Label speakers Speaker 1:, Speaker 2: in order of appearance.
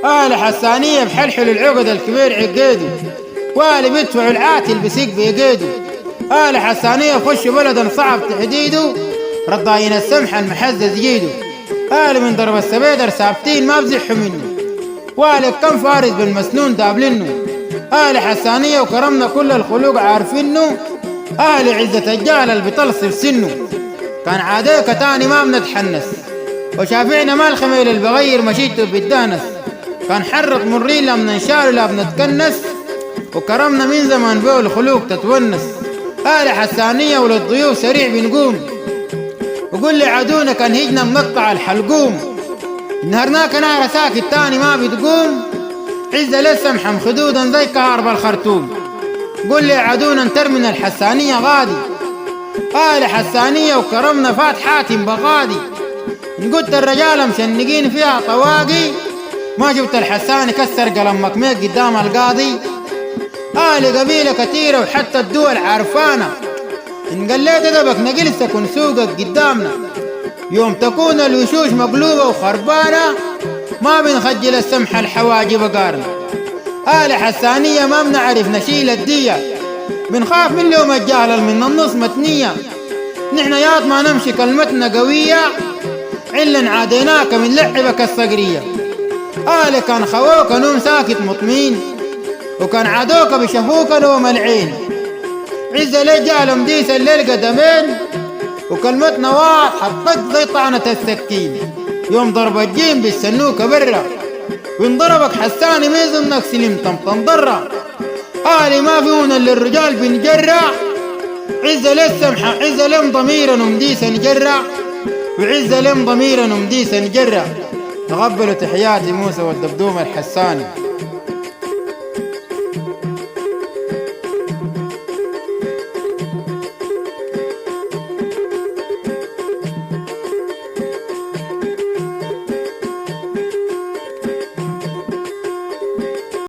Speaker 1: آل حسانية بحلحل العقد الكبير عقيدو، والي بيدفعوا العاتل بسيق بيقيدو. آل حسانية خش بلدا صعب تحديدو، رضاين السمح المحزز جيدو. آل من ضرب السبيدر ثابتين ما بزحوا منه، والي كم فارس بالمسنون دابلنه. آل حسانية وكرمنا كل الخلوق عارفينه، آل عزة الجال اللي بيطلصف سنه. كان عاديك تاني ما بنتحنس، وشافعنا ما الخميل اللي بغير مشيته بالدانس. كان حرق مرين لا بننشال لا بنتكنس، وكرمنا من زمان بيه الخلوق تتونس. آل حسانية وللضيوف سريع بنقوم، وقول لي عدونا كان هجنا مقطع الحلقوم. نهرناك نار ساكت تاني ما بتقوم، عزة للسمحة خدودا زي كهرب الخرطوم. قول لي عدونا انتر من الحسانية غادي، آل حسانية وكرمنا فات حاتم بغادي. إن قلت الرجال مشنقين فيها طواقي، ما شفت الحساني كسر قلم مكميك قدام القاضي. آل قبيلة كثيرة وحتى الدول عارفانا، إن قليت دبك نقل سكن سوقك قدامنا. يوم تكون الوشوش مقلوبة وخربانة، ما بنخجل السمحة الحواجب قارنا. آل حسانية ما بنعرف نشيل الدية، بنخاف من اليوم الجاهل من النص متنية. نحن ياط ما نمشي كلمتنا قوية، علا عاديناك من لعبك الصقرية. آل كان خووك نوم ساكت مطمئن، وكان عدوك بشهوك نوم العين. عزة لجال مديس الليل قدمين، وكلمتنا واضحة طق زي طعنة السكين. يوم ضرب الجيم بالسنوك برا، وان ضربك حساني ما يظنك سلمت مطنضرة. آلي ما فيهن اللي الرجال بنجرع، عزة للسمحة عزة لم ضميرا ومديسا نجرع، وعزة لم ضميرا ومديسا نجرع. تقبلوا تحياتي موسى والدبدوم الحساني.